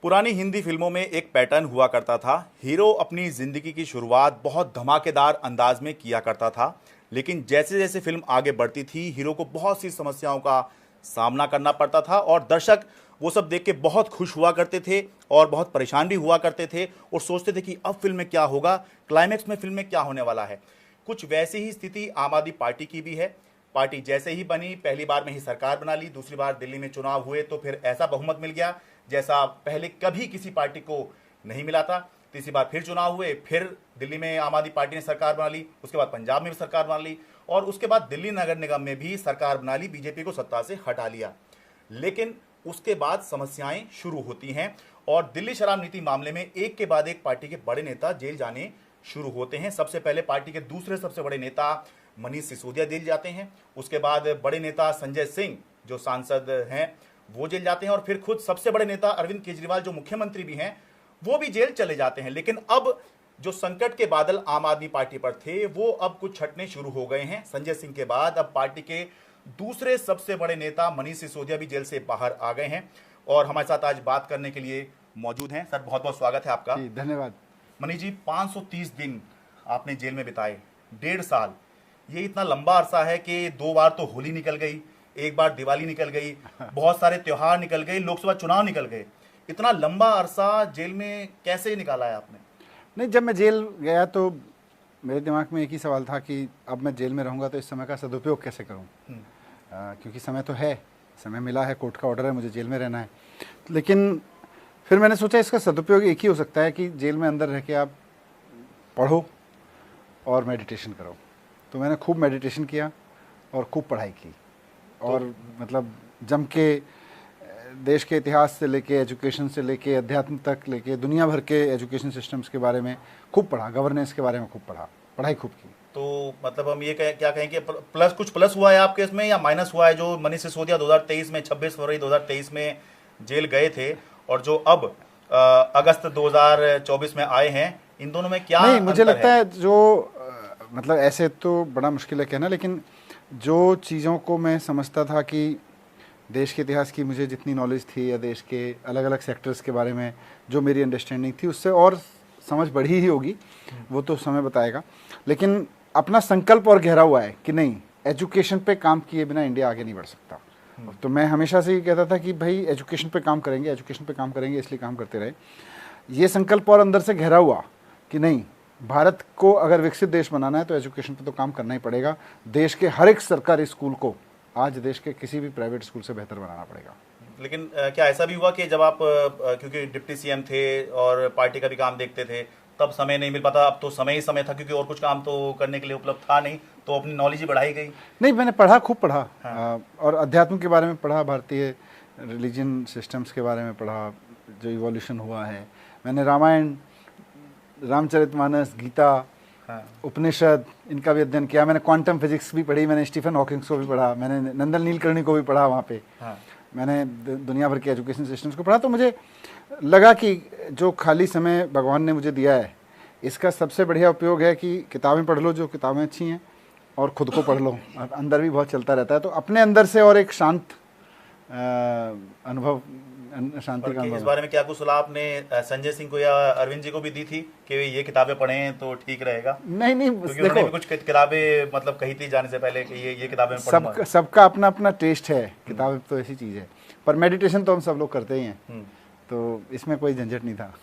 पुरानी हिंदी फिल्मों में एक पैटर्न हुआ करता था। हीरो अपनी जिंदगी की शुरुआत बहुत धमाकेदार अंदाज में किया करता था, लेकिन जैसे जैसे फिल्म आगे बढ़ती थी हीरो को बहुत सी समस्याओं का सामना करना पड़ता था और दर्शक वो सब देख के बहुत खुश हुआ करते थे और बहुत परेशान भी हुआ करते थे और सोचते थे कि अब फिल्म में क्या होगा, क्लाइमैक्स में फिल्म में क्या होने वाला है। कुछ वैसी ही स्थिति आम आदमी पार्टी की भी है। पार्टी जैसे ही बनी, पहली बार में ही सरकार बना ली, दूसरी बार दिल्ली में चुनाव हुए तो फिर ऐसा बहुमत मिल गया जैसा पहले कभी किसी पार्टी को नहीं मिला था। तीसरी बार फिर चुनाव हुए, फिर दिल्ली में आम आदमी पार्टी ने सरकार बना ली, उसके बाद पंजाब में भी सरकार बना ली और उसके बाद दिल्ली नगर निगम में भी सरकार बना ली, बीजेपी को सत्ता से हटा लिया। लेकिन उसके बाद समस्याएं शुरू होती हैं और दिल्ली शराब नीति मामले में एक के बाद एक पार्टी के बड़े नेता जेल जाने शुरू होते हैं। सबसे पहले पार्टी के दूसरे सबसे बड़े नेता मनीष सिसोदिया जेल जाते हैं, उसके बाद बड़े नेता संजय सिंह जो सांसद हैं वो जेल जाते हैं और फिर खुद सबसे बड़े नेता अरविंद केजरीवाल जो मुख्यमंत्री भी हैं वो भी जेल चले जाते हैं। लेकिन अब जो संकट के बादल आम आदमी पार्टी पर थे वो अब कुछ छटने शुरू हो गए हैं। संजय सिंह के बाद अब पार्टी के दूसरे सबसे बड़े नेता मनीष सिसोदिया भी जेल से बाहर आ गए हैं और हमारे साथ आज बात करने के लिए मौजूद हैं। सर, बहुत बहुत स्वागत है आपका। धन्यवाद। मनीष जी, 530 दिन आपने जेल में बिताए, 1.5 साल, ये इतना लंबा अरसा है कि 2 बार तो होली निकल गई, एक बार दिवाली निकल गई, बहुत सारे त्योहार निकल गए, लोकसभा चुनाव निकल गए। इतना लंबा अरसा जेल में कैसे निकाला है आपने? नहीं, जब मैं जेल गया तो मेरे दिमाग में एक ही सवाल था कि अब मैं जेल में रहूंगा तो इस समय का सदुपयोग कैसे करूं। क्योंकि समय तो है, समय मिला है, कोर्ट का ऑर्डर है, मुझे जेल में रहना है। लेकिन फिर मैंने सोचा इसका सदुपयोग एक ही हो सकता है कि जेल में अंदर रह के आप पढ़ो और मेडिटेशन करो। तो मैंने खूब मेडिटेशन किया और खूब पढ़ाई की और मतलब जम के देश के इतिहास से लेके एजुकेशन से लेके अध्यात्म तक लेके दुनिया भर के एजुकेशन सिस्टम्स के बारे में खूब पढ़ा, गवर्नेंस के बारे में खूब पढ़ा, पढ़ाई खूब की। तो मतलब हम ये क्या कहें कि कुछ प्लस हुआ है आपके इसमें या माइनस हुआ है? जो मनीष सिसोदिया 2023 में 26 फरवरी 2023 में जेल गए थे और जो अब अगस्त 2024 में आए हैं, इन दोनों में क्या नहीं, मुझे अंतर लगता है जो मतलब ऐसे तो बड़ा मुश्किल है कहना, लेकिन जो चीज़ों को मैं समझता था कि देश के इतिहास की मुझे जितनी नॉलेज थी या देश के अलग अलग सेक्टर्स के बारे में जो मेरी अंडरस्टैंडिंग थी उससे और समझ बढ़ी ही होगी, वो तो समय बताएगा। लेकिन अपना संकल्प और गहरा हुआ है कि नहीं, एजुकेशन पे काम किए बिना इंडिया आगे नहीं बढ़ सकता। तो मैं हमेशा से ये कहता था कि भाई एजुकेशन पे काम करेंगे, एजुकेशन पे काम करेंगे, इसलिए काम करते रहे। ये संकल्प और अंदर से गहरा हुआ कि नहीं, भारत को अगर विकसित देश बनाना है तो एजुकेशन पे तो काम करना ही पड़ेगा। देश के हर एक सरकारी स्कूल को आज देश के किसी भी प्राइवेट स्कूल से बेहतर बनाना पड़ेगा। लेकिन क्या ऐसा भी हुआ कि जब आप क्योंकि डिप्टी सीएम थे और पार्टी का भी काम देखते थे, तब समय नहीं मिल पाता? अब तो समय ही समय था क्योंकि और कुछ काम तो करने के लिए उपलब्ध था नहीं, तो अपनी नॉलेज ही बढ़ाई गई? नहीं, मैंने पढ़ा, खूब पढ़ा। हाँ। और अध्यात्म के बारे में पढ़ा, भारतीय रिलीजन सिस्टम्स के बारे में पढ़ा, जो इवोल्यूशन हुआ है। मैंने रामायण, रामचरितमानस, गीता, हाँ। उपनिषद, इनका भी अध्ययन किया। मैंने क्वांटम फिजिक्स भी पढ़ी, मैंने स्टीफन हॉकिंग्स को भी पढ़ा, मैंने नंदन नीलकर्णी को भी पढ़ा वहाँ पे। हाँ। मैंने दुनिया भर के एजुकेशन सिस्टम्स को पढ़ा। तो मुझे लगा कि जो खाली समय भगवान ने मुझे दिया है इसका सबसे बढ़िया उपयोग है कि किताबें पढ़ लो, जो किताबें अच्छी हैं, और ख़ुद को पढ़ लो। अंदर भी बहुत चलता रहता है, तो अपने अंदर से और एक शांत अनुभव, शांति का अनुभव। इस बारे में क्या कुछ सलाह आपने संजय सिंह को या अरविंद जी को भी दी थी कि ये किताबें पढ़ें तो ठीक रहेगा? नहीं, क्योंकि उन्होंने भी कुछ किताबें मतलब कही थी जाने से पहले कि ये किताबें पढ़ूंगा। सबका अपना अपना टेस्ट है, किताबें तो ऐसी चीज़ है, पर मेडिटेशन तो हम सब लोग करते ही हैं, तो इसमें कोई झंझट नहीं था।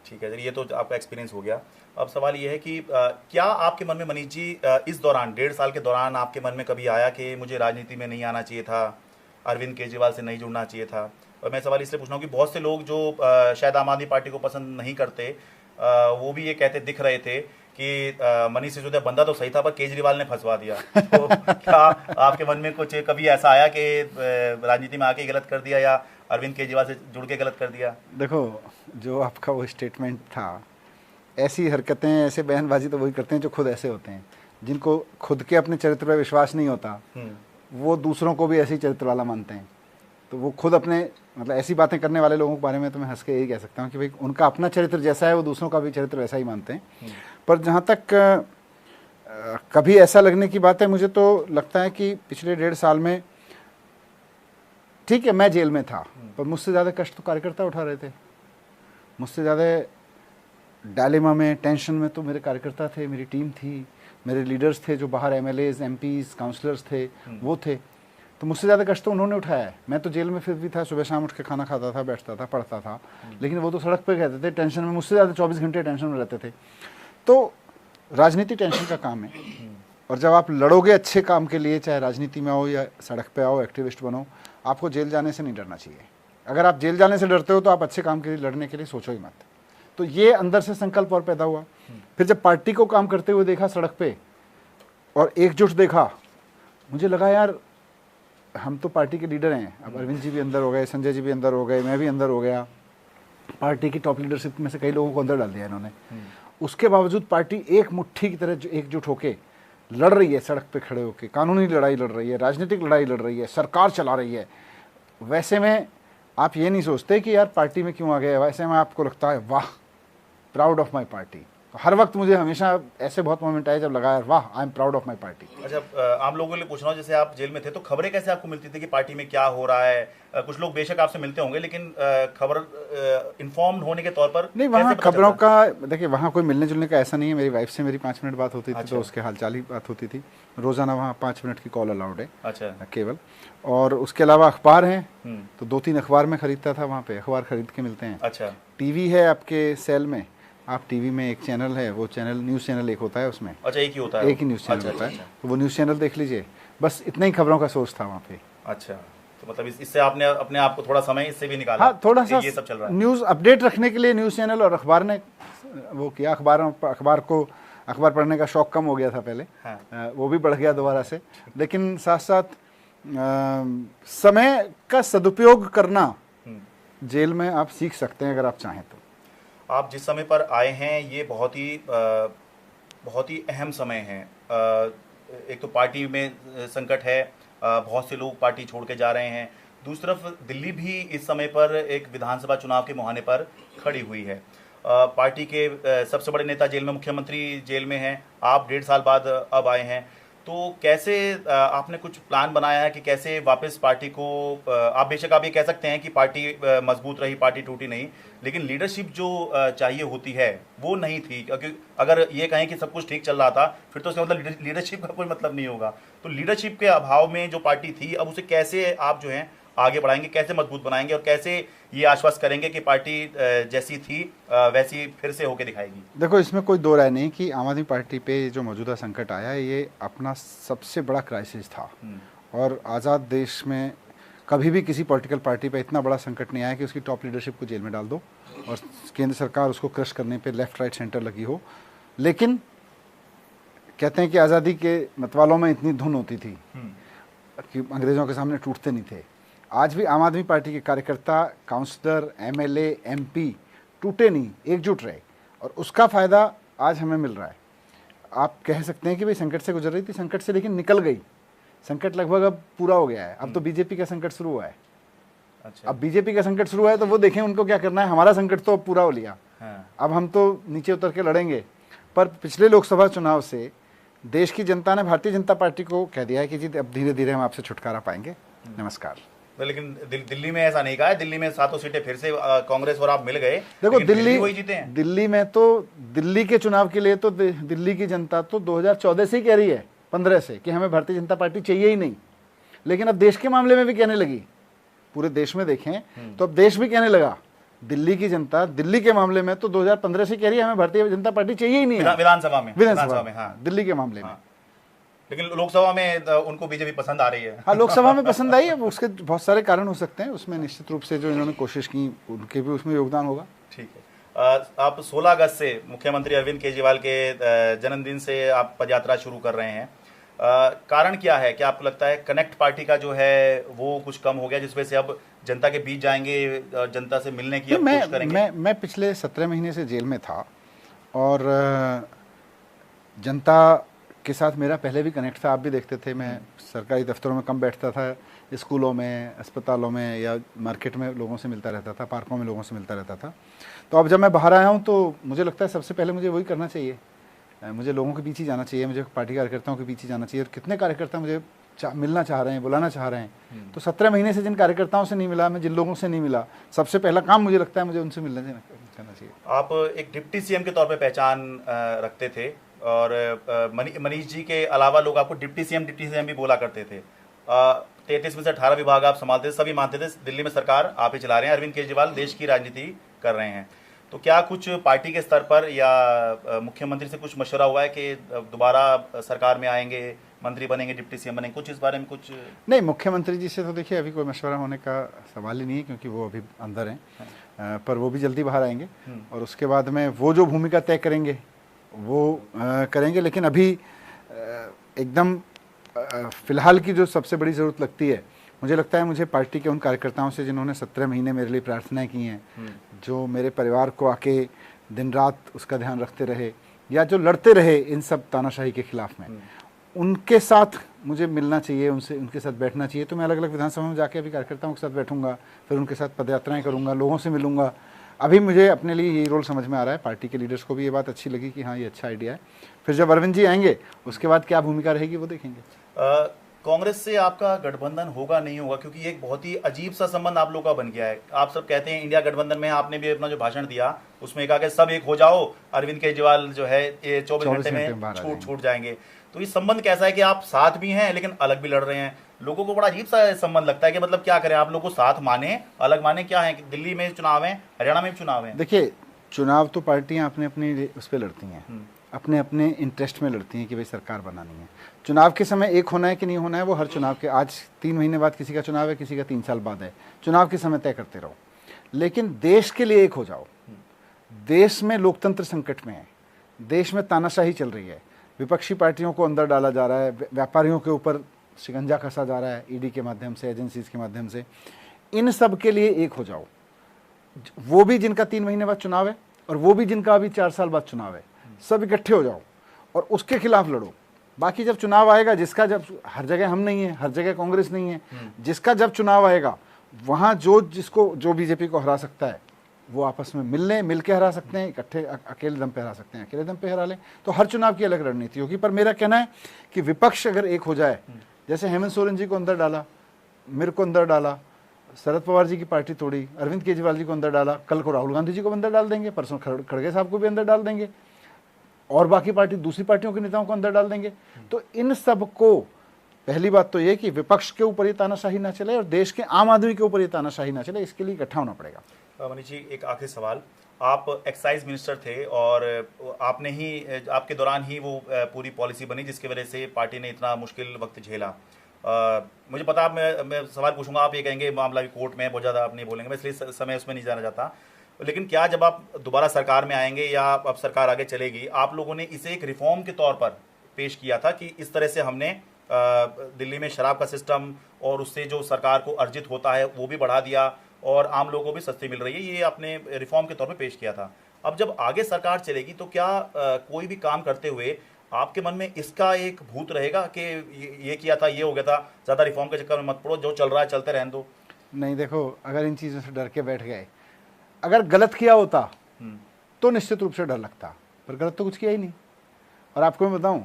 ठीक है, चलिए, ये तो आपका एक्सपीरियंस हो गया। अब सवाल ये है कि क्या आपके मन में मनीष जी इस दौरान 1.5 साल के दौरान आपके मन में कभी आया कि मुझे राजनीति में नहीं आना चाहिए था, अरविंद केजरीवाल से नहीं जुड़ना चाहिए था? और मैं सवाल इसलिए पूछ रहा हूँ कि बहुत से लोग जो शायद आम आदमी पार्टी को पसंद नहीं करते, वो भी ये कहते दिख रहे थे कि मनीष सिसोदिया बंदा तो सही था पर केजरीवाल ने फंसवा दिया। तो क्या आपके मन में कुछ कभी ऐसा आया कि राजनीति में आके गलत कर दिया या अरविंद केजरीवाल से जुड़ के गलत कर दिया? देखो, जो आपका वो स्टेटमेंट था, ऐसी हरकतें, ऐसे बयानबाजी तो वही करते हैं जो खुद ऐसे होते हैं। जिनको खुद के अपने चरित्र पर विश्वास नहीं होता वो दूसरों को भी ऐसे ही चरित्र वाला मानते हैं। तो वो खुद अपने मतलब ऐसी बातें करने वाले लोगों के बारे में तो मैं हंस के यही कह सकता हूँ कि भाई उनका अपना चरित्र जैसा है वो दूसरों का भी चरित्र वैसा ही मानते हैं। पर जहाँ तक कभी ऐसा लगने की बात है, मुझे तो लगता है कि पिछले 1.5 साल में ठीक है मैं जेल में था, पर मुझसे ज़्यादा कष्ट तो कार्यकर्ता उठा रहे थे। मुझसे ज़्यादा डायलेमा में, टेंशन में तो मेरे कार्यकर्ता थे, मेरी टीम थी, मेरे लीडर्स थे जो बाहर MLAs, MPs, काउंसलर्स थे, वो थे। तो मुझसे ज़्यादा कष्ट तो उन्होंने उठाया है। मैं तो जेल में फिर भी था, सुबह शाम उठ के खाना खाता था, बैठता था, पढ़ता था, लेकिन वो तो सड़क पे कहते थे टेंशन में, मुझसे ज़्यादा 24 घंटे टेंशन में रहते थे। तो राजनीति टेंशन का काम है, और जब आप लड़ोगे अच्छे काम के लिए, चाहे राजनीति में आओ या सड़क पे आओ, एक्टिविस्ट बनो, आपको जेल जाने से नहीं डरना चाहिए। अगर आप जेल जाने से डरते हो तो आप अच्छे काम के लिए लड़ने के लिए सोचो ही मत। तो ये अंदर से संकल्प और पैदा हुआ। फिर जब पार्टी को काम करते हुए देखा सड़क पे और एकजुट देखा, मुझे लगा यार हम तो पार्टी के लीडर हैं। अब अरविंद जी भी अंदर हो गए, संजय जी भी अंदर हो गए, मैं भी अंदर हो गया, पार्टी की टॉप लीडरशिप में से कई लोगों को अंदर डाल दिया इन्होंने। उसके बावजूद पार्टी एक मुट्ठी की तरह एकजुट होके लड़ रही है, सड़क पे खड़े होके कानूनी लड़ाई लड़ रही है, राजनीतिक लड़ाई लड़ रही है, सरकार चला रही है। वैसे में आप ये नहीं सोचते कि यार पार्टी में क्यों आ गए, वैसे में आपको लगता है वाह, प्राउड ऑफ माई पार्टी। तो हर वक्त मुझे हमेशा ऐसे बहुत मोमेंट आए जब लगा यार वाह, I am proud of my party. अच्छा, आम लोगों के लिए पूछ रहा हूँ, जैसे आप जेल में थे तो खबरें कैसे आपको मिलती थी कि पार्टी में क्या हो रहा है? कुछ लोग बेशक आपसे मिलते होंगे, लेकिन खबर इन्फॉर्म्ड होने के तौर पर नहीं, वहाँ खबरों का देखिए, वहाँ कोई मिलने जुलने का ऐसा नहीं है। मेरी वाइफ से मेरी 5 मिनट बात होती थी, तो उसके हालचाल ही बात होती थी। रोजाना वहाँ 5 मिनट की कॉल अलाउड है, अच्छा, केवल। और उसके अलावा अखबार हैं, तो 2-3 अखबार में खरीदता था, वहाँ पे अखबार खरीद के मिलते हैं। अच्छा, टीवी है आपके सेल में, आप टीवी में एक चैनल है, वो चैनल न्यूज़ चैनल एक होता है उसमें। अच्छा, एक ही होता है, एक ही न्यूज़ चैनल होता है, तो वो न्यूज़ चैनल देख लीजिए। बस इतना ही खबरों का सोर्स था वहाँ पे। अच्छा, तो मतलब इससे आपने अपने आप को थोड़ा समय इससे भी निकाला? हाँ, थोड़ा सा ये सब चल रहा है। न्यूज़ अपडेट रखने के लिए न्यूज़ चैनल और अखबार ने वो किया। अखबार पढ़ने का शौक कम हो गया था पहले, हाँ। वो भी बढ़ गया दोबारा से। लेकिन साथ साथ समय का सदुपयोग करना जेल में आप सीख सकते हैं अगर आप चाहें तो। आप जिस समय पर आए हैं ये बहुत ही अहम समय है। एक तो पार्टी में संकट है, बहुत से लोग पार्टी छोड़ के जा रहे हैं। दूसरी तरफ दिल्ली भी इस समय पर एक विधानसभा चुनाव के मुहाने पर खड़ी हुई है। पार्टी के सबसे बड़े नेता जेल में, मुख्यमंत्री जेल में हैं, आप 1.5 साल बाद अब आए हैं। तो कैसे आपने कुछ प्लान बनाया है कि कैसे वापस पार्टी को, आप बेशक आप ये कह सकते हैं कि पार्टी मजबूत रही, पार्टी टूटी नहीं, लेकिन लीडरशिप जो चाहिए होती है वो नहीं थी। क्योंकि अगर ये कहें कि सब कुछ ठीक चल रहा था फिर तो इसका मतलब लीडरशिप का कोई मतलब नहीं होगा। तो लीडरशिप के अभाव में जो पार्टी थी, अब उसे कैसे आप जो हैं आगे बढ़ाएंगे, कैसे मजबूत बनाएंगे और कैसे ये आश्वस्त करेंगे कि पार्टी जैसी थी वैसी फिर से होके दिखाएगी? देखो, इसमें कोई दो राय नहीं कि आम आदमी पार्टी पे जो मौजूदा संकट आया है ये अपना सबसे बड़ा क्राइसिस था। और आज़ाद देश में कभी भी किसी पॉलिटिकल पार्टी पे इतना बड़ा संकट नहीं आया कि उसकी टॉप लीडरशिप को जेल में डाल दो और केंद्र सरकार उसको क्रश करने पे लेफ्ट राइट सेंटर लगी हो। लेकिन कहते हैं कि आज़ादी के मतवालों में इतनी धुन होती थी कि अंग्रेज़ों के सामने टूटते नहीं थे। आज भी आम आदमी पार्टी के कार्यकर्ता, काउंसलर, MLA, MP टूटे नहीं, एकजुट रहे, और उसका फ़ायदा आज हमें मिल रहा है। आप कह सकते हैं कि भाई संकट से गुजर रही थी, संकट से लेकिन निकल गई। संकट लगभग अब पूरा हो गया है। अब तो बीजेपी का संकट शुरू हुआ है। अच्छा। अब बीजेपी का संकट शुरू हुआ है तो वो देखें उनको क्या करना है। हमारा संकट तो अब पूरा हो लिया। हाँ। अब हम तो नीचे उतर के लड़ेंगे। पर पिछले लोकसभा चुनाव से देश की जनता ने भारतीय जनता पार्टी को कह दिया है कि जी अब धीरे धीरे हम आपसे छुटकारा पाएंगे, नमस्कार। लेकिन दिल्ली में ऐसा नहीं कहा है। दिल्ली में 7 सीटें फिर से कांग्रेस और आप मिल गए। देखो, दिल्ली वही जीते हैं। दिल्ली में तो दिल्ली के चुनाव के लिए तो दिल्ली की जनता तो 2014 से ही कह रही है, 15 से, कि हमें भारतीय जनता पार्टी चाहिए ही नहीं। लेकिन अब देश के मामले में भी कहने लगी। पूरे देश में देखें तो अब देश भी कहने लगा। दिल्ली की जनता दिल्ली के मामले में तो 2015 से कह रही है हमें भारतीय जनता पार्टी चाहिए ही नहीं है। विधानसभा में, हाँ, दिल्ली के मामले में। लेकिन लोकसभा में उनको बीजेपी पसंद आ रही है। हाँ, लोकसभा में पसंद आई है। उसके बहुत सारे कारण हो सकते हैं, उसमें निश्चित रूप से जो इन्होंने कोशिश की उनके भी उसमें योगदान होगा। ठीक है। आप 16 अगस्त से मुख्यमंत्री अरविंद केजरीवाल के जन्मदिन से आप पदयात्रा शुरू कर रहे हैं। कारण क्या है? क्या आपको लगता है कनेक्ट पार्टी का जो है वो कुछ कम हो गया, जिस वजह से अब जनता के बीच जाएंगे, जनता से मिलने की कोशिश करेंगे? मैं पिछले 17 महीने से जेल में था और जनता के साथ मेरा पहले भी कनेक्ट था। आप भी देखते थे, मैं सरकारी दफ्तरों में कम बैठता था, स्कूलों में, अस्पतालों में या मार्केट में लोगों से मिलता रहता था, पार्कों में लोगों से मिलता रहता था। तो अब जब मैं बाहर आया हूँ तो मुझे लगता है सबसे पहले मुझे वही करना चाहिए। मुझे लोगों के बीच ही जाना चाहिए, मुझे पार्टी कार्यकर्ताओं के बीच ही जाना चाहिए। और कितने कार्यकर्ता मुझे मिलना चाह रहे हैं, बुलाना चाह रहे हैं। तो 17 महीने से जिन कार्यकर्ताओं से नहीं मिला, मैं जिन लोगों से नहीं मिला, सबसे पहला काम मुझे लगता है मुझे उनसे मिलना चाहिए। जाना चाहिए। आप एक डिप्टी सीएम के तौर पे पहचान रखते थे और मनीष जी के अलावा लोग आपको डिप्टी सीएम भी बोला करते थे। 33 में से 18 विभाग आप संभालते थे, सभी मानते थे दिल्ली में सरकार आप ही चला रहे हैं, अरविंद केजरीवाल देश की राजनीति कर रहे हैं। तो क्या कुछ पार्टी के स्तर पर या मुख्यमंत्री से कुछ मशवरा हुआ है कि दोबारा सरकार में आएंगे, मंत्री बनेंगे, डिप्टी सीएम बनेंगे, कुछ इस बारे में कुछ? नहीं, मुख्यमंत्री जी से तो देखिए अभी कोई मशवरा होने का सवाल ही नहीं है, क्योंकि वो अभी अंदर हैं। पर वो भी जल्दी बाहर आएंगे और उसके बाद में वो जो भूमिका तय करेंगे वो करेंगे। लेकिन अभी एकदम फिलहाल की जो सबसे बड़ी ज़रूरत लगती है, मुझे लगता है, मुझे पार्टी के उन कार्यकर्ताओं से जिन्होंने 17 महीने मेरे लिए प्रार्थनाएं की हैं, जो मेरे परिवार को आके दिन रात उसका ध्यान रखते रहे या जो लड़ते रहे इन सब तानाशाही के खिलाफ में, उनके साथ मुझे मिलना चाहिए, उनके साथ बैठना चाहिए। तो मैं अलग अलग विधानसभा में जाके अभी कार्यकर्ताओं के साथ बैठूंगा, फिर उनके साथ पदयात्राएं करूंगा, लोगों से मिलूंगा। अभी मुझे अपने लिए ये रोल समझ में आ रहा है, पार्टी के लीडर्स को भी ये बात अच्छी लगी कि हाँ ये अच्छा आइडिया है। फिर जब अरविंद जी आएंगे उसके बाद क्या भूमिका रहेगी वो देखेंगे। कांग्रेस से आपका गठबंधन होगा नहीं होगा, क्योंकि एक बहुत ही अजीब सा संबंध आप लोगों का बन गया है। आप सब कहते हैं इंडिया गठबंधन में, आपने भी अपना जो भाषण दिया उसमें कहा कि सब एक हो जाओ, अरविंद केजरीवाल जो है ये 24 घंटे में छूट जाएंगे। तो ये संबंध कैसा है कि आप साथ भी हैं लेकिन अलग भी लड़ रहे हैं? लोगों को बड़ा अजीब सा संबंध लगता है कि मतलब क्या करें, आप लोगों को साथ माने अलग माने, क्या है? दिल्ली में चुनाव है, हरियाणा में चुनाव है। देखिए, चुनाव तो पार्टियां अपने अपने उस पर लड़ती हैं, अपने अपने इंटरेस्ट में लड़ती हैं कि भाई सरकार बनानी है। चुनाव के समय एक होना है कि नहीं होना है वो हर चुनाव के, आज 3 महीने बाद किसी का चुनाव है, किसी का 3 साल बाद है, चुनाव के समय तय करते रहो। लेकिन देश के लिए एक हो जाओ। देश में लोकतंत्र संकट में है, देश में तानाशाही चल रही है, विपक्षी पार्टियों को अंदर डाला जा रहा है, व्यापारियों के ऊपर शिकंजा कसा जा रहा है ईडी के माध्यम से, एजेंसीज के माध्यम से। इन सब के लिए एक हो जाओ, वो भी जिनका 3 महीने बाद चुनाव है और वो भी जिनका अभी 4 साल बाद चुनाव है, सब इकट्ठे हो जाओ और उसके खिलाफ लड़ो। बाकी जब चुनाव आएगा, जिसका जब हर जगह हम नहीं है, हर जगह कांग्रेस नहीं है, जिसका जब चुनाव आएगा वहां जो बीजेपी को हरा सकता है वो आपस में मिल के हरा सकते हैं, इकट्ठे अकेले दम पे हरा सकते हैं, अकेले दम पे हरा लें। तो हर चुनाव की अलग रणनीति होगी। पर मेरा कहना है कि विपक्ष अगर एक हो जाए, जैसे हेमंत सोरेन जी को अंदर डाला, मेरे को अंदर डाला, शरद पवार जी की पार्टी तोड़ी, अरविंद केजरीवाल जी को अंदर डाला, कल को राहुल गांधी जी को अंदर डाल देंगे, परसों खड़गे साहब को भी अंदर डाल देंगे और बाकी दूसरी पार्टियों के नेताओं को अंदर डाल देंगे। तो इन सब को, पहली बात तो ये कि विपक्ष के ऊपर ये तानाशाही ना चले और देश के आम आदमी के ऊपर ये तानाशाही ना चले, इसके लिए इकट्ठा होना पड़ेगा। मनीष जी, एक आखिरी सवाल। आप एक्साइज मिनिस्टर थे और आपने ही, आपके दौरान ही वो पूरी पॉलिसी बनी जिसकी वजह से पार्टी ने इतना मुश्किल वक्त झेला। मुझे पता, मैं सवाल पूछूंगा, आप ये कहेंगे मामला भी कोर्ट में, बहुत ज़्यादा आप नहीं बोलेंगे, मैं इसलिए समय उसमें नहीं जाना चाहता। लेकिन क्या जब आप दोबारा सरकार में आएंगे या अब सरकार आगे चलेगी, आप लोगों ने इसे एक रिफॉर्म के तौर पर पेश किया था कि इस तरह से हमने दिल्ली में शराब का सिस्टम और उससे जो सरकार को अर्जित होता है वो भी बढ़ा दिया और आम लोगों को भी सस्ती मिल रही है, ये आपने रिफॉर्म के तौर पे पेश किया था। अब जब आगे सरकार चलेगी तो क्या कोई भी काम करते हुए आपके मन में इसका एक भूत रहेगा कि ये किया था, ये हो गया था, ज़्यादा रिफॉर्म के चक्कर में मत पड़ो, जो चल रहा है चलते रहने दो? नहीं, देखो, अगर इन चीज़ों से डर के बैठ गए, अगर गलत किया होता तो निश्चित रूप से डर लगता, पर गलत तो कुछ किया ही नहीं। और आपको मैं बताऊं,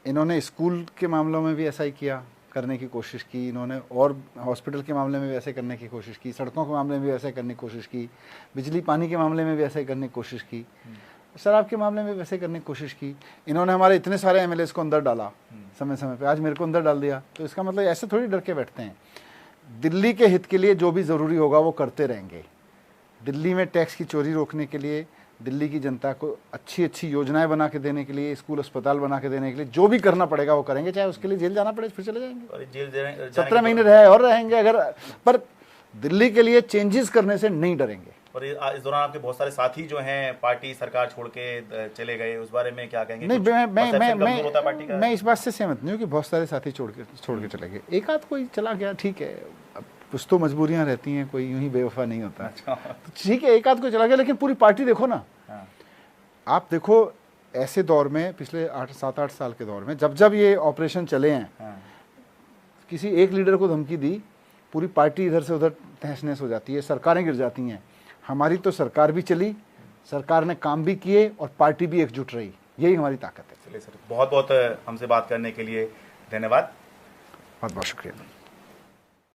इन्होंने स्कूल के मामलों में भी ऐसा ही किया, करने की कोशिश की इन्होंने, और हॉस्पिटल के मामले में भी ऐसे करने की कोशिश की, सड़कों के मामले में भी ऐसे करने की कोशिश की, बिजली पानी के मामले में भी ऐसे करने की कोशिश की, शराब के मामले में वैसे करने की कोशिश की। इन्होंने हमारे इतने सारे एमएलएस को अंदर डाला समय समय पे, आज मेरे को अंदर डाल दिया। तो इसका मतलब ऐसे थोड़ी डर के बैठते हैं। दिल्ली के हित के लिए जो भी ज़रूरी होगा वो करते रहेंगे। दिल्ली में टैक्स की चोरी रोकने के लिए, दिल्ली की जनता को अच्छी अच्छी योजनाएं बना के देने के लिए, स्कूल अस्पताल बना के देने के लिए जो भी करना पड़ेगा वो करेंगे, चाहे उसके लिए जेल जाना पड़े फिर चले जाएंगे। जेल 17 महीने रहे और रहेंगे अगर, पर दिल्ली के लिए चेंजेस करने से नहीं डरेंगे। और इस दौरान आपके बहुत सारे साथी जो हैं पार्टी सरकार छोड़ के चले गए, उस बारे में क्या कहेंगे? नहीं, मैं इस बात से सहमत नहीं हूँ कि बहुत सारे साथी छोड़ के चले गए। एक आध कोई चला गया, ठीक है, अब कुछ तो मजबूरियां रहती हैं, कोई यूं ही बेवफा नहीं होता। तो ठीक है, एक आध कोई चला गया, लेकिन पूरी पार्टी देखो ना। आप देखो, ऐसे दौर में, पिछले 7-8 साल के दौर में, जब ये ऑपरेशन चले हैं, किसी एक लीडर को धमकी दी, पूरी पार्टी इधर से उधर तहस नहस हो जाती है, सरकारें गिर जाती हैं। हमारी तो सरकार भी चली, सरकार ने काम भी किए और पार्टी भी एकजुट रही, यही हमारी ताकत है। चलिए सर, बहुत बहुत हमसे बात करने के लिए धन्यवाद। बहुत बहुत शुक्रिया।